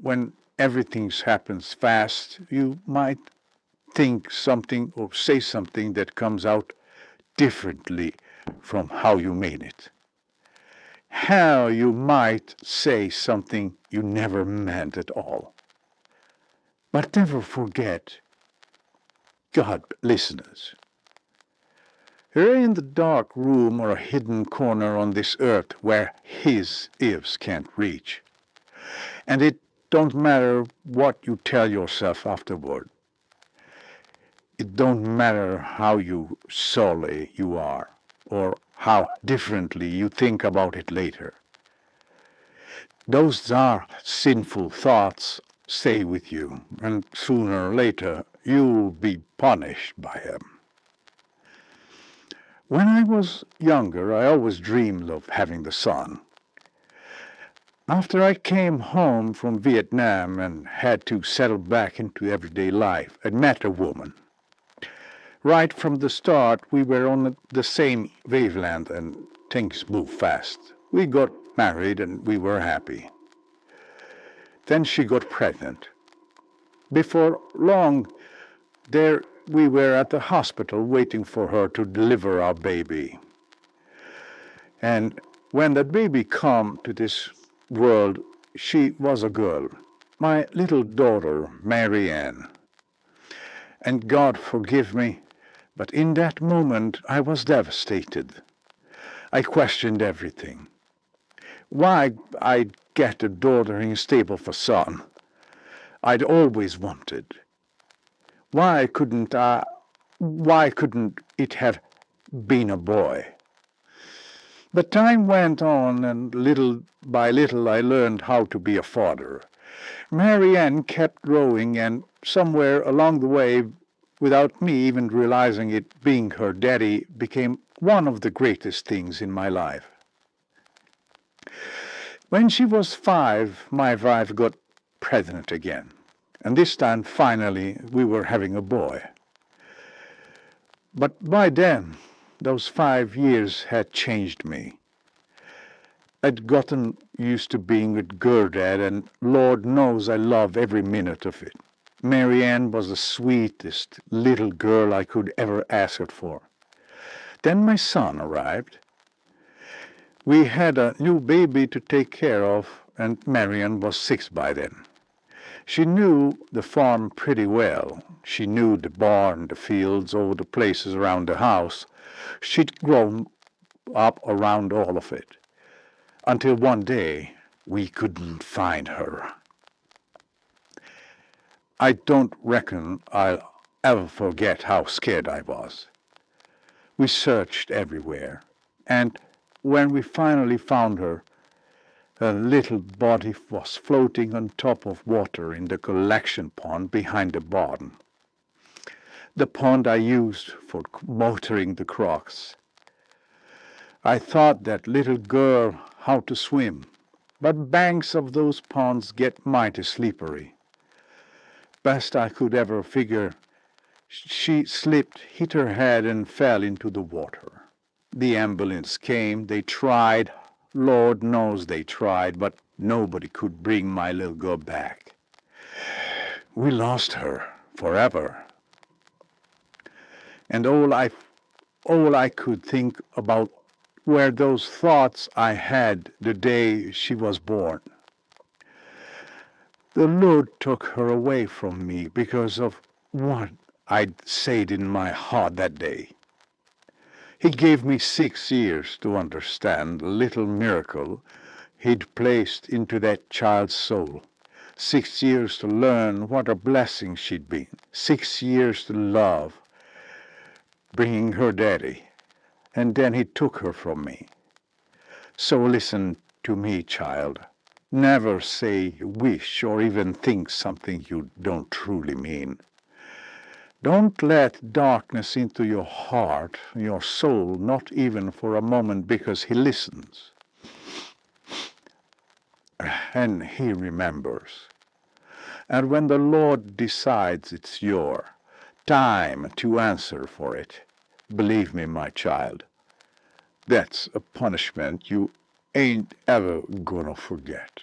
when everything happens fast, you might think something or say something that comes out differently from how you made it. How you might say something you never meant at all. But never forget, God listens. You're in the dark room or a hidden corner on this earth where His ears can't reach. And it don't matter what you tell yourself afterward. It don't matter how you sorry you are or how differently you think about it later. Those are sinful thoughts stay with you, and sooner or later you'll be punished by them. When I was younger, I always dreamed of having the son. After I came home from Vietnam and had to settle back into everyday life, I met a woman. Right from the start, we were on the same wavelength and things moved fast. We got married and we were happy. Then she got pregnant. Before long, there we were at the hospital waiting for her to deliver our baby. And when that baby came to this world, she was a girl, my little daughter, Mary Ann. And God forgive me, but in that moment I was devastated. I questioned everything. Why I'd get a daughter instead of a son I'd always wanted. Why couldn't it have been a boy? But time went on, and little by little I learned how to be a father. Mary Ann kept growing, and somewhere along the way, without me even realizing it, being her daddy became one of the greatest things in my life. When she was 5, my wife got pregnant again, and this time finally we were having a boy. But by then, those 5 years had changed me. I'd gotten used to being with Gerdad, and Lord knows I love every minute of it. Mary Ann was the sweetest little girl I could ever ask her for. Then my son arrived. We had a new baby to take care of, and Marian was 6 by then. She knew the farm pretty well. She knew the barn, the fields, all the places around the house. She'd grown up around all of it, until one day we couldn't find her. I don't reckon I'll ever forget how scared I was. We searched everywhere, and when we finally found her, her little body was floating on top of water in the collection pond behind the barn. The pond I used for watering the crocs. I taught that little girl how to swim, but banks of those ponds get mighty slippery. Best I could ever figure, she slipped, hit her head, and fell into the water. The ambulance came. They tried. Lord knows they tried, but nobody could bring my little girl back. We lost her forever. And all I could think about were those thoughts I had the day she was born. The Lord took her away from me because of what I'd said in my heart that day. He gave me 6 years to understand the little miracle He'd placed into that child's soul. 6 years to learn what a blessing she'd been. 6 years to love, bringing her daddy. And then He took her from me. So listen to me, child. Never say, wish, or even think something you don't truly mean. Don't let darkness into your heart, your soul, not even for a moment, because He listens. And He remembers. And when the Lord decides it's your time to answer for it, believe me, my child, that's a punishment you ain't ever gonna forget.